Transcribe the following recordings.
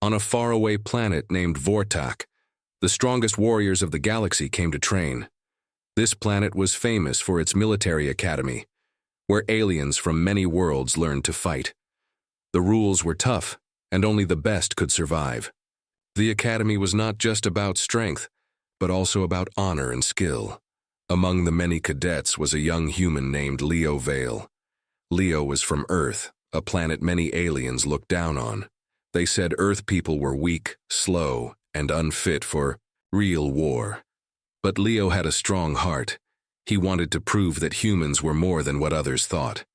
On a faraway planet named Vortak, the strongest warriors of the galaxy came to train. This planet was famous for its military academy, where aliens from many worlds learned to fight. The rules were tough, and only the best could survive. The academy was not just about strength, but also about honor and skill. Among the many cadets was a young human named Leo Vale. Leo was from Earth, a planet many aliens looked down on. They said Earth people were weak, slow, and unfit for real war. But Leo had a strong heart. He wanted to prove that humans were more than what others thought.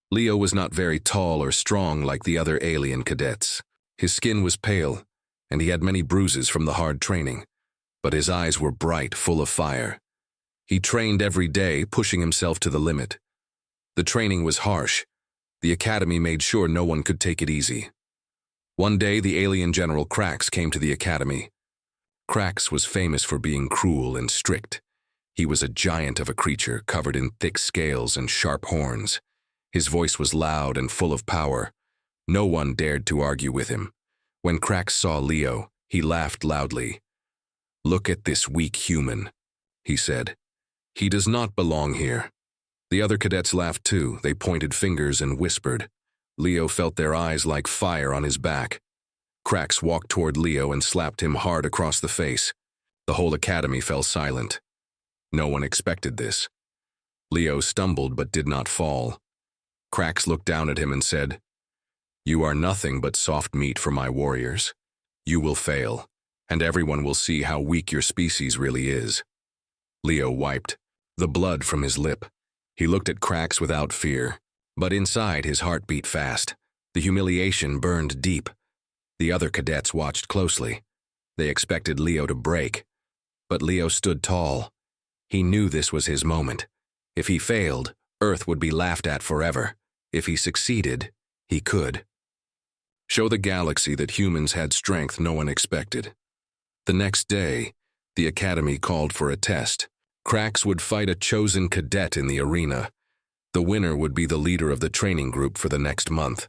Leo was not very tall or strong like the other alien cadets. His skin was pale, and he had many bruises from the hard training. But his eyes were bright, full of fire. He trained every day, pushing himself to the limit. The training was harsh. The academy made sure no one could take it easy. One day, the alien general Krax came to the academy. Krax was famous for being cruel and strict. He was a giant of a creature covered in thick scales and sharp horns. His voice was loud and full of power. No one dared to argue with him. When Krax saw Leo, he laughed loudly. "Look at this weak human," he said. "He does not belong here." The other cadets laughed too. They pointed fingers and whispered. Leo felt their eyes like fire on his back. Krax walked toward Leo and slapped him hard across the face. The whole academy fell silent. No one expected this. Leo stumbled but did not fall. Krax looked down at him and said, "You are nothing but soft meat for my warriors. You will fail, and everyone will see how weak your species really is." Leo wiped the blood from his lip. He looked at Krax without fear, but inside his heart beat fast. The humiliation burned deep. The other cadets watched closely. They expected Leo to break, but Leo stood tall. He knew this was his moment. If he failed, Earth would be laughed at forever. If he succeeded, he could show the galaxy that humans had strength no one expected. The next day, the academy called for a test. Krax would fight a chosen cadet in the arena. The winner would be the leader of the training group for the next month.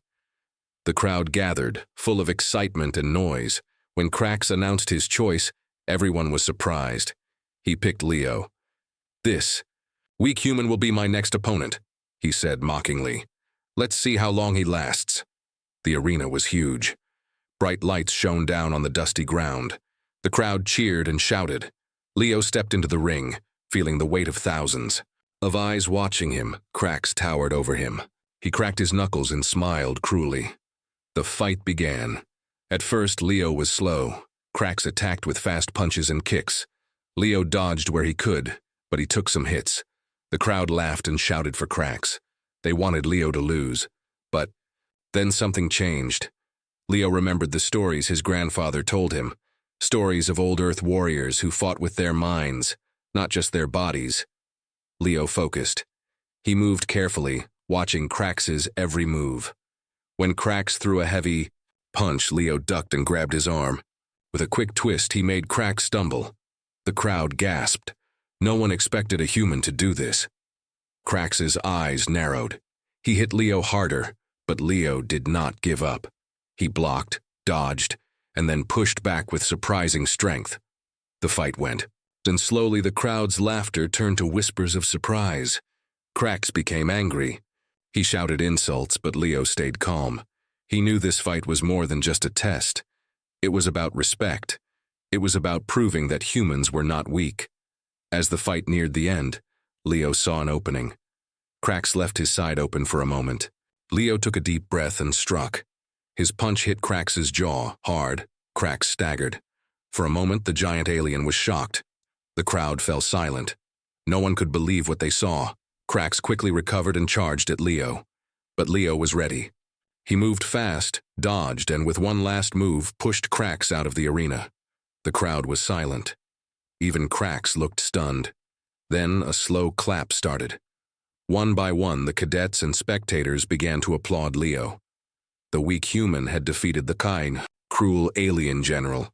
The crowd gathered, full of excitement and noise. When Krax announced his choice, everyone was surprised. He picked Leo. "This weak human will be my next opponent," he said mockingly. "Let's see how long he lasts." The arena was huge. Bright lights shone down on the dusty ground. The crowd cheered and shouted. Leo stepped into the ring, feeling the weight of thousands of eyes watching him. Krax towered over him. He cracked his knuckles and smiled cruelly. The fight began. At first, Leo was slow. Krax attacked with fast punches and kicks. Leo dodged where he could, but he took some hits. The crowd laughed and shouted for Krax. They wanted Leo to lose. But then something changed. Leo remembered the stories his grandfather told him. Stories of old Earth warriors who fought with their minds, not just their bodies. Leo focused. He moved carefully, watching Krax's every move. When Krax threw a heavy punch, Leo ducked and grabbed his arm. With a quick twist, he made Krax stumble. The crowd gasped. No one expected a human to do this. Krax's eyes narrowed. He hit Leo harder, but Leo did not give up. He blocked, dodged, and then pushed back with surprising strength. The fight went, and slowly the crowd's laughter turned to whispers of surprise. Krax became angry. He shouted insults, but Leo stayed calm. He knew this fight was more than just a test. It was about respect. It was about proving that humans were not weak. As the fight neared the end, Leo saw an opening. Krax left his side open for a moment. Leo took a deep breath and struck. His punch hit Krax's jaw, hard. Krax staggered. For a moment, the giant alien was shocked. The crowd fell silent. No one could believe what they saw. Krax quickly recovered and charged at Leo. But Leo was ready. He moved fast, dodged, and with one last move, pushed Krax out of the arena. The crowd was silent. Even Krax looked stunned. Then a slow clap started. One by one, the cadets and spectators began to applaud Leo. The weak human had defeated the kind, cruel alien general.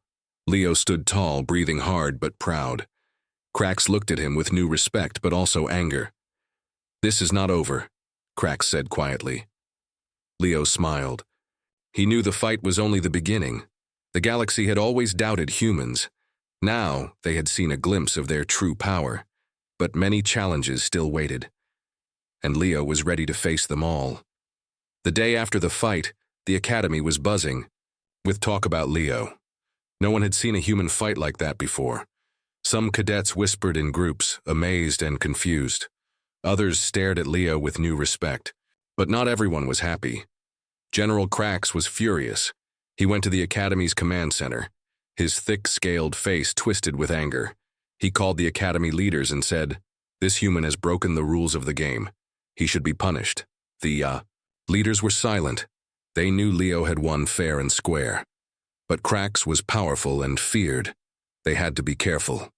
Leo stood tall, breathing hard but proud. Krax looked at him with new respect but also anger. "This is not over," Krax said quietly. Leo smiled. He knew the fight was only the beginning. The galaxy had always doubted humans. Now they had seen a glimpse of their true power, but many challenges still waited, and Leo was ready to face them all. The day after the fight, the Academy was buzzing with talk about Leo. No one had seen a human fight like that before. Some cadets whispered in groups, amazed and confused. Others stared at Leo with new respect. But not everyone was happy. General Krax was furious. He went to the Academy's command center, his thick-scaled face twisted with anger. He called the Academy leaders and said, "This human has broken the rules of the game. He should be punished." The leaders were silent. They knew Leo had won fair and square. But Krax was powerful and feared. They had to be careful.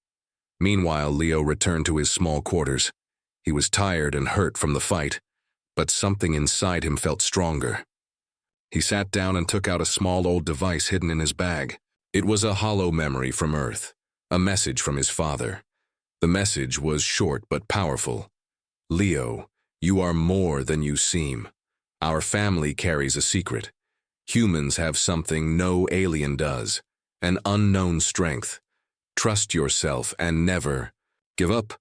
Meanwhile, Leo returned to his small quarters. He was tired and hurt from the fight, but something inside him felt stronger. He sat down and took out a small old device hidden in his bag. It was a hollow memory from Earth, a message from his father. The message was short but powerful. "Leo, you are more than you seem. Our family carries a secret. Humans have something no alien does, an unknown strength. Trust yourself and never give up."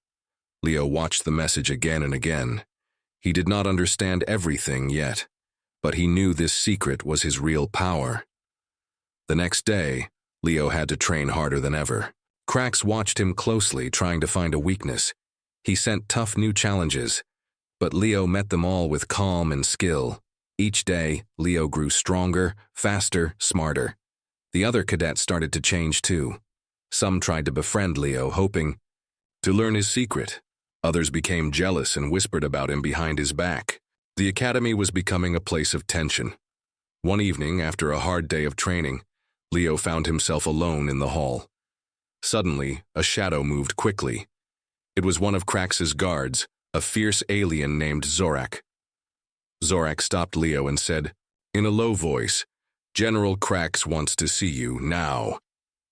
Leo watched the message again and again. He did not understand everything yet, but he knew this secret was his real power. The next day, Leo had to train harder than ever. Krax watched him closely, trying to find a weakness. He sent tough new challenges, but Leo met them all with calm and skill. Each day, Leo grew stronger, faster, smarter. The other cadets started to change too. Some tried to befriend Leo, hoping to learn his secret. Others became jealous and whispered about him behind his back. The Academy was becoming a place of tension. One evening, after a hard day of training, Leo found himself alone in the hall. Suddenly, a shadow moved quickly. It was one of Krax's guards, a fierce alien named Zorak. Zorak stopped Leo and said, in a low voice, "General Krax wants to see you now."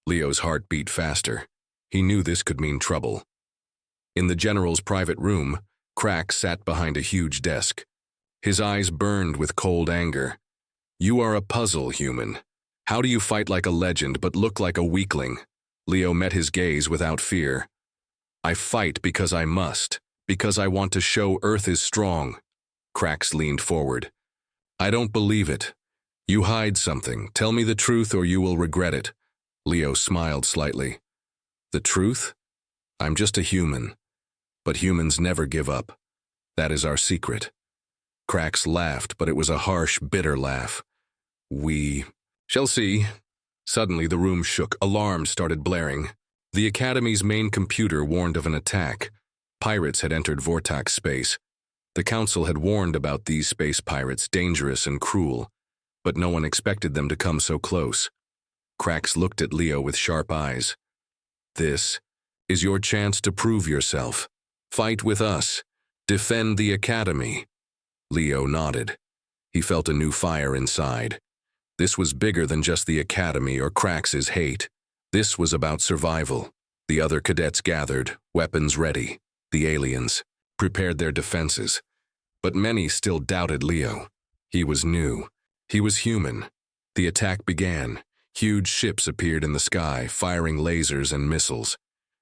Leo's heart beat faster. He knew this could mean trouble. In the general's private room, Krax sat behind a huge desk. His eyes burned with cold anger. "You are a puzzle, human. How do you fight like a legend but look like a weakling?" Leo met his gaze without fear. "I fight because I must, because I want to show Earth is strong." Krax leaned forward. "I don't believe it. You hide something. Tell me the truth or you will regret it." Leo smiled slightly. "The truth? I'm just a human. But humans never give up. That is our secret." Krax laughed, but it was a harsh, bitter laugh. "We shall see." Suddenly the room shook. Alarms started blaring. The Academy's main computer warned of an attack. Pirates had entered Vortak's space. The Council had warned about these space pirates, dangerous and cruel, but no one expected them to come so close. Krax looked at Leo with sharp eyes. "This is your chance to prove yourself. Fight with us. Defend the Academy." Leo nodded. He felt a new fire inside. This was bigger than just the Academy or Krax's hate. This was about survival. The other cadets gathered, weapons ready. The aliens prepared their defenses. But many still doubted Leo. He was new. He was human. The attack began. Huge ships appeared in the sky, firing lasers and missiles.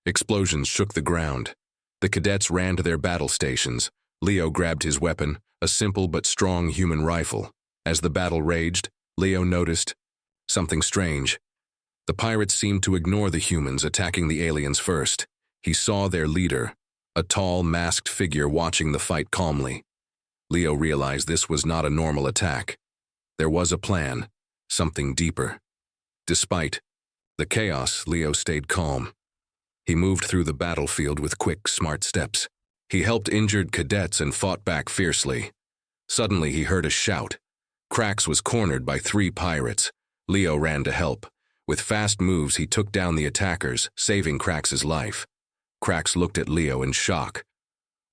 Explosions shook the ground. The cadets ran to their battle stations. Leo grabbed his weapon, a simple but strong human rifle. As the battle raged, Leo noticed something strange. The pirates seemed to ignore the humans, attacking the aliens first. He saw their leader, a tall, masked figure watching the fight calmly. Leo realized this was not a normal attack. There was a plan, something deeper. Despite the chaos, Leo stayed calm. He moved through the battlefield with quick, smart steps. He helped injured cadets and fought back fiercely. Suddenly he heard a shout. Krax was cornered by 3 pirates. Leo ran to help. With fast moves, he took down the attackers, saving Krax's life. Krax looked at Leo in shock.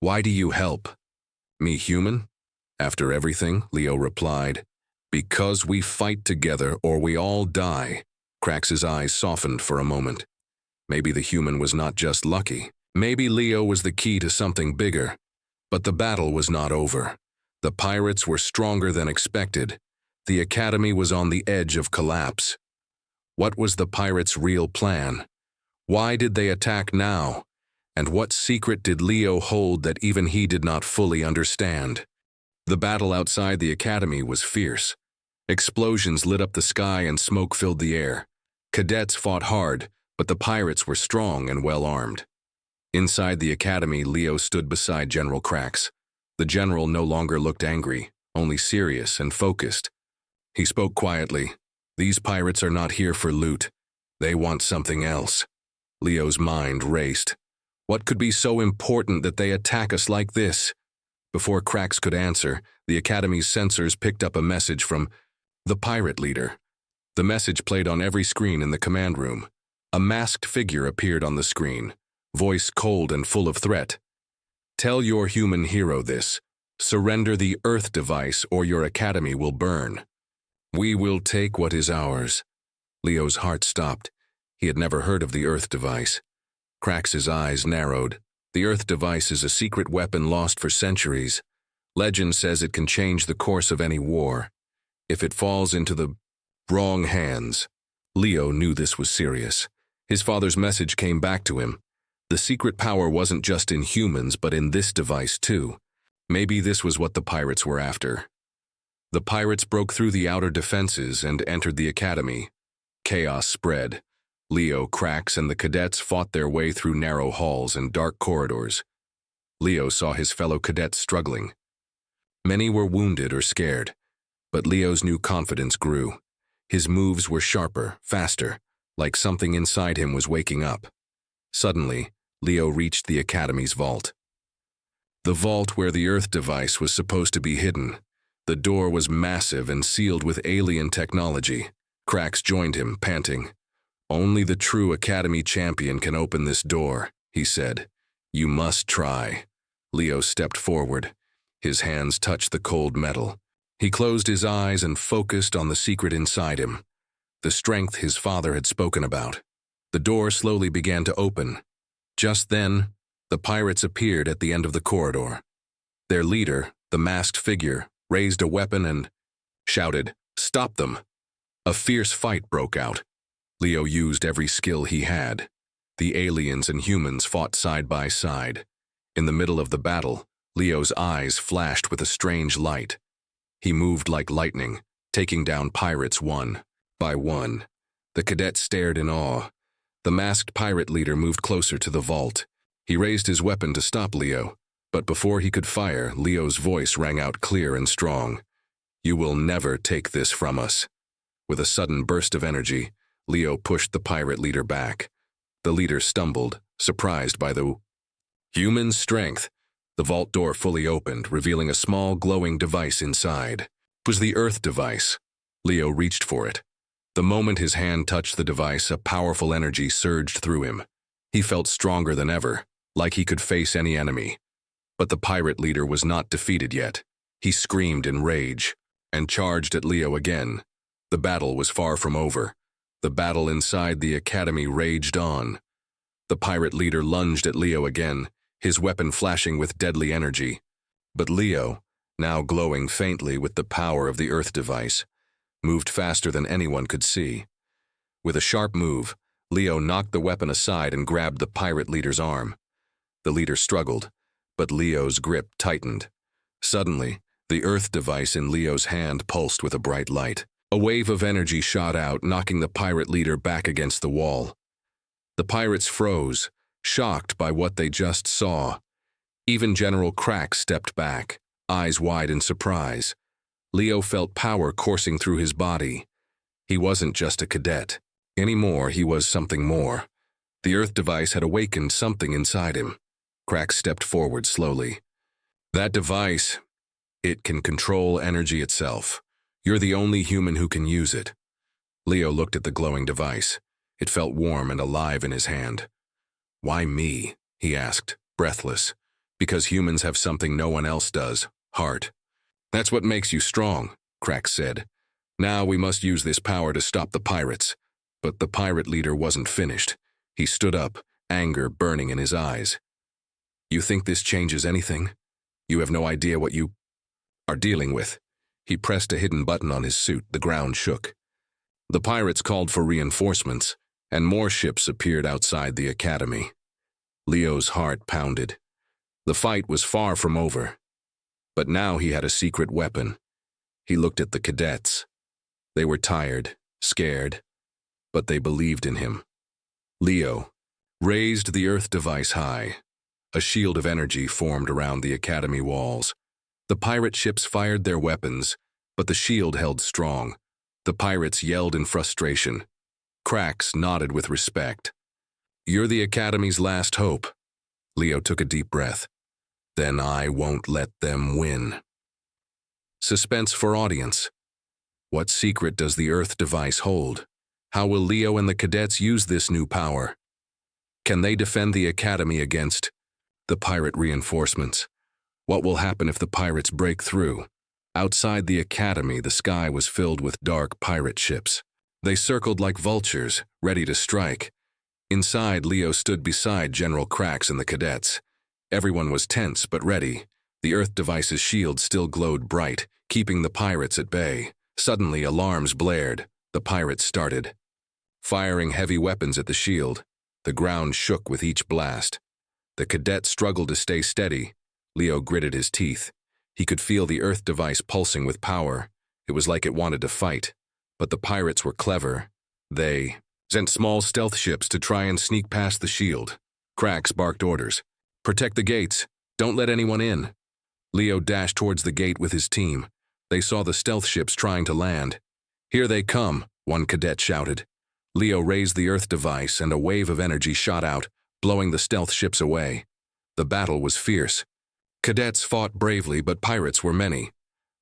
"Why do you help?" "Me human?" "After everything," Leo replied. "Because we fight together or we all die." Krax's eyes softened for a moment. Maybe the human was not just lucky. Maybe Leo was the key to something bigger. But the battle was not over. The pirates were stronger than expected. The Academy was on the edge of collapse. What was the pirates' real plan? Why did they attack now? And what secret did Leo hold that even he did not fully understand? The battle outside the academy was fierce. Explosions lit up the sky and smoke filled the air. Cadets fought hard, but the pirates were strong and well-armed. Inside the academy, Leo stood beside General Krax. The general no longer looked angry, only serious and focused. He spoke quietly. "These pirates are not here for loot. They want something else." Leo's mind raced. What could be so important that they attack us like this? Before Krax could answer, the Academy's sensors picked up a message from the pirate leader. The message played on every screen in the command room. A masked figure appeared on the screen, voice cold and full of threat. "Tell your human hero this. Surrender the Earth device or your academy will burn. We will take what is ours." Leo's heart stopped. He had never heard of the Earth device. Krax's eyes narrowed. The Earth device is a secret weapon lost for centuries. Legend says it can change the course of any war. If it falls into the wrong hands. Leo knew this was serious. His father's message came back to him. The secret power wasn't just in humans, but in this device too. Maybe this was what the pirates were after. The pirates broke through the outer defenses and entered the academy. Chaos spread. Leo, Krax, and the cadets fought their way through narrow halls and dark corridors. Leo saw his fellow cadets struggling. Many were wounded or scared, but Leo's new confidence grew. His moves were sharper, faster, like something inside him was waking up. Suddenly, Leo reached the academy's vault. The vault where the Earth device was supposed to be hidden. The door was massive and sealed with alien technology. Krax joined him, panting. "Only the true Academy champion can open this door," he said. "You must try." Leo stepped forward. His hands touched the cold metal. He closed his eyes and focused on the secret inside him, the strength his father had spoken about. The door slowly began to open. Just then, the pirates appeared at the end of the corridor. Their leader, the masked figure, raised a weapon and shouted, "Stop them!" A fierce fight broke out. Leo used every skill he had. The aliens and humans fought side by side. In the middle of the battle, Leo's eyes flashed with a strange light. He moved like lightning, taking down pirates one by one. The cadets stared in awe. The masked pirate leader moved closer to the vault. He raised his weapon to stop Leo, but before he could fire, Leo's voice rang out clear and strong. "You will never take this from us." With a sudden burst of energy, Leo pushed the pirate leader back. The leader stumbled, surprised by the human strength. The vault door fully opened, revealing a small glowing device inside. It was the Earth device. Leo reached for it. The moment his hand touched the device, a powerful energy surged through him. He felt stronger than ever, like he could face any enemy. But the pirate leader was not defeated yet. He screamed in rage and charged at Leo again. The battle was far from over. The battle inside the academy raged on. The pirate leader lunged at Leo again, his weapon flashing with deadly energy. But Leo, now glowing faintly with the power of the Earth device, moved faster than anyone could see. With a sharp move, Leo knocked the weapon aside and grabbed the pirate leader's arm. The leader struggled, but Leo's grip tightened. Suddenly, the Earth device in Leo's hand pulsed with a bright light. A wave of energy shot out, knocking the pirate leader back against the wall. The pirates froze, shocked by what they just saw. Even General Krax stepped back, eyes wide in surprise. Leo felt power coursing through his body. He wasn't just a cadet. Anymore, he was something more. The Earth device had awakened something inside him. Krax stepped forward slowly. "That device, it can control energy itself. You're the only human who can use it." Leo looked at the glowing device. It felt warm and alive in his hand. "Why me?" he asked, breathless. "Because humans have something no one else does, heart." "That's what makes you strong," Krax said. "Now we must use this power to stop the pirates." But the pirate leader wasn't finished. He stood up, anger burning in his eyes. "You think this changes anything? You have no idea what you are dealing with." He pressed a hidden button on his suit. The ground shook. The pirates called for reinforcements, and more ships appeared outside the academy. Leo's heart pounded. The fight was far from over. But now he had a secret weapon. He looked at the cadets. They were tired, scared, but they believed in him. Leo raised the Earth device high. A shield of energy formed around the academy walls. The pirate ships fired their weapons, but the shield held strong. The pirates yelled in frustration. Cracks nodded with respect. "You're the academy's last hope." Leo took a deep breath. "Then I won't let them win." Suspense for audience. What secret does the Earth device hold? How will Leo and the cadets use this new power? Can they defend the academy against the pirate reinforcements? What will happen if the pirates break through? Outside the academy, the sky was filled with dark pirate ships. They circled like vultures, ready to strike. Inside, Leo stood beside General Cracks and the cadets. Everyone was tense but ready. The Earth device's shield still glowed bright, keeping the pirates at bay. Suddenly, alarms blared. The pirates started firing heavy weapons at the shield. The ground shook with each blast. The cadet struggled to stay steady. Leo gritted his teeth. He could feel the Earth device pulsing with power. It was like it wanted to fight. But the pirates were clever. They sent small stealth ships to try and sneak past the shield. Cracks barked orders. "Protect the gates. Don't let anyone in." Leo dashed towards the gate with his team. They saw the stealth ships trying to land. "Here they come," one cadet shouted. Leo raised the Earth device and a wave of energy shot out, blowing the stealth ships away. The battle was fierce. Cadets fought bravely, but pirates were many.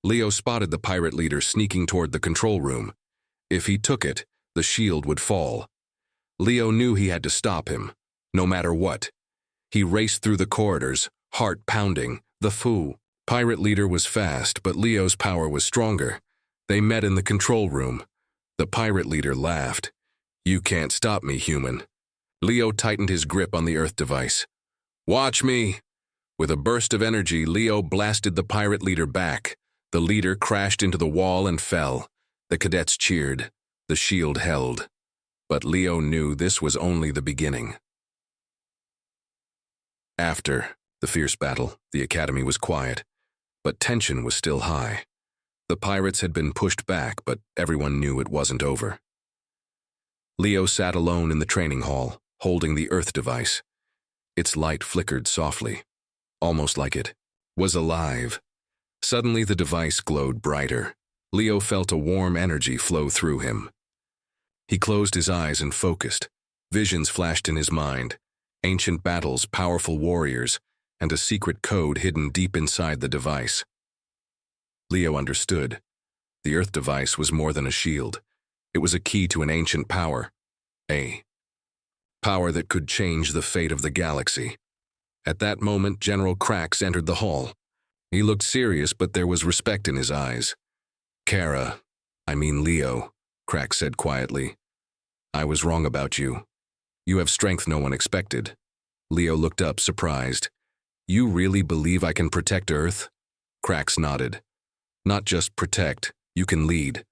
Leo spotted the pirate leader sneaking toward the control room. If he took it, the shield would fall. Leo knew he had to stop him, no matter what. He raced through the corridors, heart pounding. The pirate leader was fast, but Leo's power was stronger. They met in the control room. The pirate leader laughed. "You can't stop me, human." Leo tightened his grip on the Earth device. "Watch me." With a burst of energy, Leo blasted the pirate leader back. The leader crashed into the wall and fell. The cadets cheered. The shield held. But Leo knew this was only the beginning. After the fierce battle, the academy was quiet, but tension was still high. The pirates had been pushed back, but everyone knew it wasn't over. Leo sat alone in the training hall, holding the Earth device. Its light flickered softly, almost like it was alive. Suddenly the device glowed brighter. Leo felt a warm energy flow through him. He closed his eyes and focused. Visions flashed in his mind. Ancient battles, powerful warriors, and a secret code hidden deep inside the device. Leo understood. The Earth device was more than a shield. It was a key to an ancient power. A power that could change the fate of the galaxy. At that moment, General Cracks entered the hall. He looked serious, but there was respect in his eyes. Leo, Cracks said quietly. "I was wrong about you. You have strength no one expected." Leo looked up, surprised. "You really believe I can protect Earth?" Cracks nodded. "Not just protect, you can lead."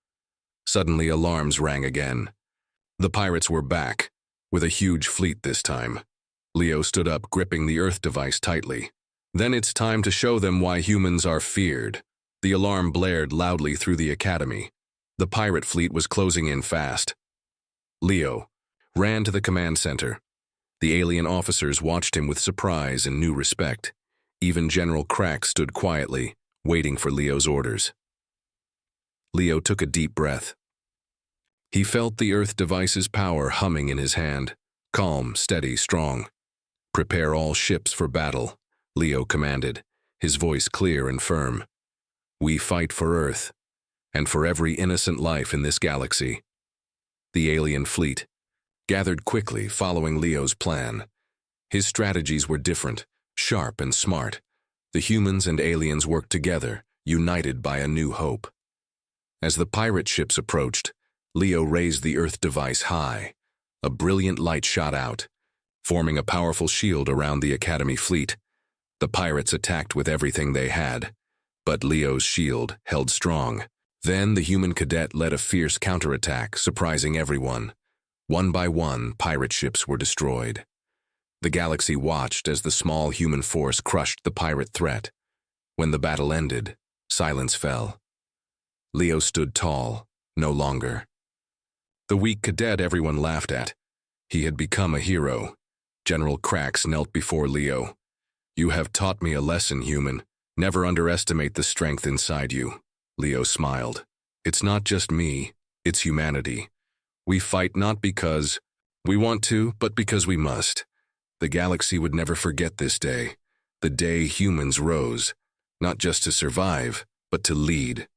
Suddenly, alarms rang again. The pirates were back, with a huge fleet this time. Leo stood up, gripping the Earth device tightly. "Then it's time to show them why humans are feared." The alarm blared loudly through the academy. The pirate fleet was closing in fast. Leo ran to the command center. The alien officers watched him with surprise and new respect. Even General Cracks stood quietly, waiting for Leo's orders. Leo took a deep breath. He felt the Earth device's power humming in his hand. Calm, steady, strong. "Prepare all ships for battle," Leo commanded, his voice clear and firm. "We fight for Earth, and for every innocent life in this galaxy." The alien fleet gathered quickly, following Leo's plan. His strategies were different, sharp and smart. The humans and aliens worked together, united by a new hope. As the pirate ships approached, Leo raised the Earth device high. A brilliant light shot out, forming a powerful shield around the Academy fleet. The pirates attacked with everything they had, but Leo's shield held strong. Then the human cadet led a fierce counterattack, surprising everyone. One by one, pirate ships were destroyed. The galaxy watched as the small human force crushed the pirate threat. When the battle ended, silence fell. Leo stood tall, no longer. The weak cadet everyone laughed at. He had become a hero. General Krax knelt before Leo. "You have taught me a lesson, human. Never underestimate the strength inside you." Leo smiled. "It's not just me, it's humanity. We fight not because we want to, but because we must." The galaxy would never forget this day, the day humans rose, not just to survive, but to lead.